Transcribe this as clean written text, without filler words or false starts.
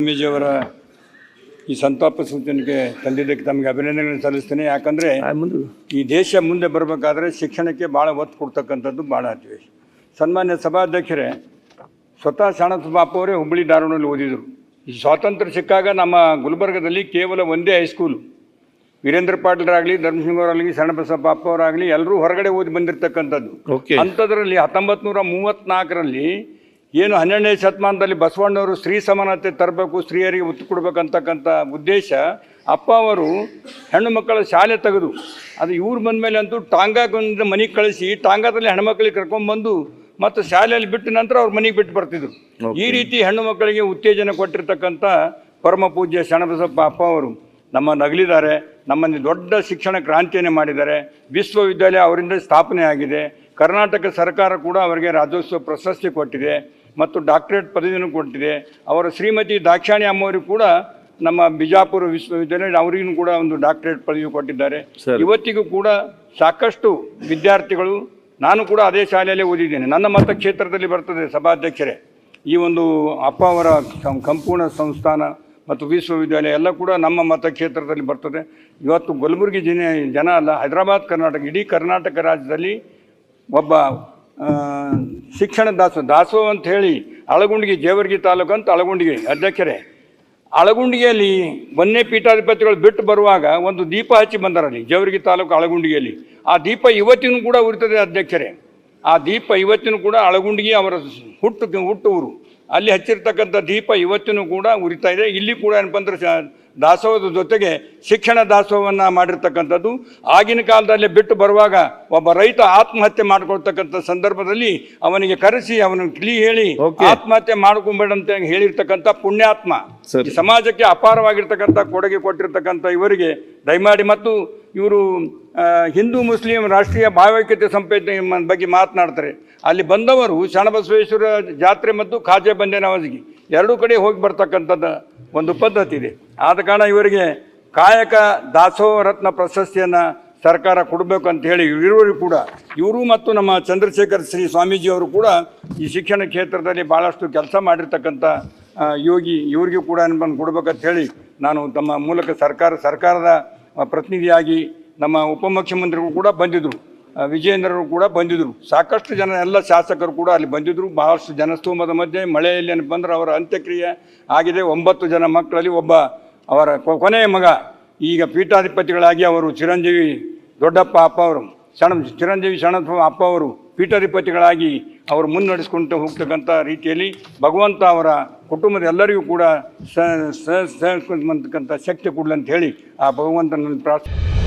ಸ್ವಾಮೀಜಿಯವರ ಈ ಸಂತಾಪ ಸೂಚನೆಗೆ ತಂದಿದ್ದಕ್ಕೆ ತಮಗೆ ಅಭಿನಂದನೆಗಳನ್ನು ಸಲ್ಲಿಸ್ತೇನೆ. ಯಾಕಂದರೆ ಈ ದೇಶ ಮುಂದೆ ಬರಬೇಕಾದ್ರೆ ಶಿಕ್ಷಣಕ್ಕೆ ಭಾಳ ಒತ್ತು ಕೊಡ್ತಕ್ಕಂಥದ್ದು ಭಾಳ ಅತ್ಯವಶ್ಯ. ಸನ್ಮಾನ್ಯ ಸಭಾಧ್ಯಕ್ಷರೇ, ಸ್ವತಃ ಶಾಣಬಸಪ್ಪ ಅವರೇ ಹುಬ್ಬಳ್ಳಿ ಧಾರವಾಡದಲ್ಲಿ ಓದಿದರು. ಈ ಸ್ವಾತಂತ್ರ್ಯ ಸಿಕ್ಕಾಗ ನಮ್ಮ ಗುಲ್ಬರ್ಗದಲ್ಲಿ ಕೇವಲ ಒಂದೇ ಹೈಸ್ಕೂಲು. ವೀರೇಂದ್ರ ಪಾಟೀಲರಾಗಲಿ, ಧರ್ಮಸಿಂಗವರಾಗಲಿ, ಶಾಣಬಸಪ್ಪ ಅವರಾಗಲಿ ಎಲ್ಲರೂ ಹೊರಗಡೆ ಓದಿ ಬಂದಿರತಕ್ಕಂಥದ್ದು. ಅಂಥದ್ರಲ್ಲಿ 1934ರಲ್ಲಿ ಏನು 12ನೇ ಶತಮಾನದಲ್ಲಿ ಬಸವಣ್ಣವರು ಸ್ತ್ರೀ ಸಮಾನತೆ ತರಬೇಕು, ಸ್ತ್ರೀಯರಿಗೆ ಒತ್ತು ಕೊಡ್ಬೇಕಂತಕ್ಕಂಥ ಉದ್ದೇಶ ಅಪ್ಪ ಅವರು ಹೆಣ್ಣು ಮಕ್ಕಳ ಶಾಲೆ ತೆಗೆದು ಅದು ಇವ್ರು ಬಂದ ಮೇಲೆ ಅಂತೂ ಟಾಂಗಾಗೊಂದು ಮನೆಗೆ ಕಳಿಸಿ ಟಾಂಗಾದಲ್ಲಿ ಹೆಣ್ಮಕ್ಳಿಗೆ ಕರ್ಕೊಂಡ್ಬಂದು ಮತ್ತು ಶಾಲೆಯಲ್ಲಿ ಬಿಟ್ಟ ನಂತರ ಅವ್ರ ಮನೆಗೆ ಬಿಟ್ಟು ಬರ್ತಿದ್ರು. ಈ ರೀತಿ ಹೆಣ್ಣು ಮಕ್ಕಳಿಗೆ ಉತ್ತೇಜನ ಕೊಟ್ಟಿರ್ತಕ್ಕಂಥ ಪರಮ ಪೂಜ್ಯ ಶರಣಬಸಪ್ಪ ಅಪ್ಪ ಅವರು ನಮ್ಮನ್ನು ಅಗಲಿದ್ದಾರೆ. ನಮ್ಮಲ್ಲಿ ದೊಡ್ಡ ಶಿಕ್ಷಣ ಕ್ರಾಂತಿಯನ್ನು ಮಾಡಿದ್ದಾರೆ. ವಿಶ್ವವಿದ್ಯಾಲಯ ಅವರಿಂದ ಸ್ಥಾಪನೆ ಆಗಿದೆ. ಕರ್ನಾಟಕ ಸರ್ಕಾರ ಕೂಡ ಅವರಿಗೆ ರಾಜ್ಯೋತ್ಸವ ಪ್ರಶಸ್ತಿ ಕೊಟ್ಟಿದೆ ಮತ್ತು ಡಾಕ್ಟರೇಟ್ ಪದವಿಯನ್ನು ಕೊಟ್ಟಿದೆ. ಅವರ ಶ್ರೀಮತಿ ದಾಕ್ಷಾಣಿ ಅಮ್ಮವರಿಗೂ ಕೂಡ ನಮ್ಮ ಬಿಜಾಪುರ ವಿಶ್ವವಿದ್ಯಾಲಯ ಅವರಿಗೂ ಕೂಡ ಒಂದು ಡಾಕ್ಟರೇಟ್ ಪದವಿ ಕೊಟ್ಟಿದ್ದಾರೆ. ಇವತ್ತಿಗೂ ಕೂಡ ಸಾಕಷ್ಟು ವಿದ್ಯಾರ್ಥಿಗಳು, ನಾನು ಕೂಡ ಅದೇ ಶಾಲೆಯಲ್ಲೇ ಓದಿದ್ದೇನೆ, ನನ್ನ ಮತಕ್ಷೇತ್ರದಲ್ಲಿ ಬರ್ತದೆ ಸಭಾಧ್ಯಕ್ಷರೇ. ಈ ಒಂದು ಅಪ್ಪ ಅವರ ಸಂಪೂರ್ಣ ಸಂಸ್ಥಾನ ಮತ್ತು ವಿಶ್ವವಿದ್ಯಾಲಯ ಎಲ್ಲ ಕೂಡ ನಮ್ಮ ಮತಕ್ಷೇತ್ರದಲ್ಲಿ ಬರ್ತದೆ. ಇವತ್ತು ಕಲಬುರಗಿ ಜನ ಅಲ್ಲ, ಹೈದರಾಬಾದ್, ಕರ್ನಾಟಕ, ಇಡೀ ಕರ್ನಾಟಕ ರಾಜ್ಯದಲ್ಲಿ ಒಬ್ಬ ಶಿಕ್ಷಣ ದಾಸೋಹ ಅಂತ ಹೇಳಿ ಅಳಗುಂಡಿಗೆ, ಜೇವರ್ಗಿ ತಾಲೂಕು ಅಂತ ಅಳಗುಂಡಿಗೆ ಅಧ್ಯಕ್ಷರೇ, ಅಳಗುಂಡಿಗೆಯಲ್ಲಿ ಒಂದೇ ಪೀಠಾಧಿಪತಿಗಳು ಬಿಟ್ಟು ಬರುವಾಗ ಒಂದು ದೀಪ ಹಚ್ಚಿ ಬಂದರಲ್ಲಿ ಜೇವರ್ಗಿ ತಾಲೂಕು ಅಳಗುಂಡಿಗೆಯಲ್ಲಿ. ಆ ದೀಪ ಇವತ್ತಿನೂ ಕೂಡ ಉರಿತದೆ ಅಧ್ಯಕ್ಷರೇ. ಆ ದೀಪ ಇವತ್ತಿನೂ ಕೂಡ ಅಳಗುಂಡಿಗೆ ಅವರ ಹುಟ್ಟೂರು, ಅಲ್ಲಿ ಹಚ್ಚಿರ್ತಕ್ಕಂಥ ದೀಪ ಇವತ್ತಿನೂ ಕೂಡ ಉರಿತಾ ಇದೆ. ಇಲ್ಲಿ ಕೂಡ ಏನಪ್ಪ ಅಂದ್ರೆ ದಾಸೋಹದ ಜೊತೆಗೆ ಶಿಕ್ಷಣ ದಾಸೋಹವನ್ನು ಮಾಡಿರ್ತಕ್ಕಂಥದ್ದು. ಆಗಿನ ಕಾಲದಲ್ಲಿ ಬಿಟ್ಟು ಬರುವಾಗ ಒಬ್ಬ ರೈತ ಆತ್ಮಹತ್ಯೆ ಮಾಡ್ಕೊಳ್ತಕ್ಕಂಥ ಸಂದರ್ಭದಲ್ಲಿ ಅವನಿಗೆ ಕರೆಸಿ ಅವನಿಗೆ ತಿಳಿ ಹೇಳಿ ಆತ್ಮಹತ್ಯೆ ಮಾಡ್ಕೊಂಬೇಡ ಅಂತ ಹೇಳಿರ್ತಕ್ಕಂಥ ಪುಣ್ಯಾತ್ಮ. ಈ ಸಮಾಜಕ್ಕೆ ಅಪಾರವಾಗಿರ್ತಕ್ಕಂಥ ಕೊಡುಗೆ ಕೊಟ್ಟಿರ್ತಕ್ಕಂಥ ಇವರಿಗೆ ದಯಮಾಡಿ, ಮತ್ತು ಇವರು ಹಿಂದೂ ಮುಸ್ಲಿಂ ರಾಷ್ಟ್ರೀಯ ಭಾವೈಕ್ಯತೆ ಸಂಪೇತ ಬಗ್ಗೆ ಮಾತನಾಡ್ತಾರೆ. ಅಲ್ಲಿ ಬಂದವರು ಶರಣಬಸವೇಶ್ವರ ಜಾತ್ರೆ ಮತ್ತು ಖಾಜೆ ಬಂದೆ ನವಾಜಿಗೆ ಎರಡೂ ಕಡೆ ಹೋಗಿ ಬರ್ತಕ್ಕಂಥದ್ದು ಒಂದು ಪದ್ಧತಿ ಇದೆ. ಆದ ಕಾರಣ ಇವರಿಗೆ ಕಾಯಕ ದಾಸೋಹ ರತ್ನ ಪ್ರಶಸ್ತಿಯನ್ನು ಸರ್ಕಾರ ಕೊಡಬೇಕು ಅಂತ ಹೇಳಿ ಇವರು ಮತ್ತು ನಮ್ಮ ಚಂದ್ರಶೇಖರ್ ಶ್ರೀ ಸ್ವಾಮೀಜಿಯವರು ಕೂಡ ಈ ಶಿಕ್ಷಣ ಕ್ಷೇತ್ರದಲ್ಲಿ ಭಾಳಷ್ಟು ಕೆಲಸ ಮಾಡಿರ್ತಕ್ಕಂಥ ಯೋಗಿ, ಇವರಿಗೂ ಕೂಡ ಅನುದಾನ ಕೊಡಬೇಕಂತ ಹೇಳಿ ನಾನು ತಮ್ಮ ಮೂಲಕ ಸರ್ಕಾರದ ಪ್ರತಿನಿಧಿಯಾಗಿ ನಮ್ಮ ಉಪಮುಖ್ಯಮಂತ್ರಿಗಳು ಕೂಡ ಬಂದಿದ್ದರು, ವಿಜಯೇಂದ್ರರು ಕೂಡ ಬಂದಿದ್ದರು, ಸಾಕಷ್ಟು ಜನ ಎಲ್ಲ ಶಾಸಕರು ಕೂಡ ಅಲ್ಲಿ ಬಂದಿದ್ದರು. ಬಹಳಷ್ಟು ಜನಸ್ತೋಮದ ಮಧ್ಯೆ ಮಳೆಯಲ್ಲಿ ಏನಪ್ಪ ಅಂದ್ರೆ ಅವರ ಅಂತ್ಯಕ್ರಿಯೆ ಆಗಿದೆ. 9 ಜನ ಮಕ್ಕಳಲ್ಲಿ ಒಬ್ಬ ಅವರ ಕೊನೆಯ ಮಗ ಈಗ ಪೀಠಾಧಿಪತಿಗಳಾಗಿ ಅವರು ಚಿರಂಜೀವಿ ದೊಡ್ಡಪ್ಪ ಅಪ್ಪ ಅವರು, ಚಿರಂಜೀವಿ ಶರಣಪ್ಪ ಅಪ್ಪ ಅವರು ಪೀಠಾಧಿಪತಿಗಳಾಗಿ ಅವರು ಮುನ್ನಡೆಸ್ಕೊಂಡು ಹೋಗ್ತಕ್ಕಂಥ ರೀತಿಯಲ್ಲಿ ಭಗವಂತ ಅವರ ಕುಟುಂಬದ ಎಲ್ಲರಿಗೂ ಕೂಡ ಶಕ್ತಿ ಕೊಡಲಿ ಅಂತ ಹೇಳಿ ಆ ಭಗವಂತನಲ್ಲಿ ಪ್ರಾರ್ಥನೆ.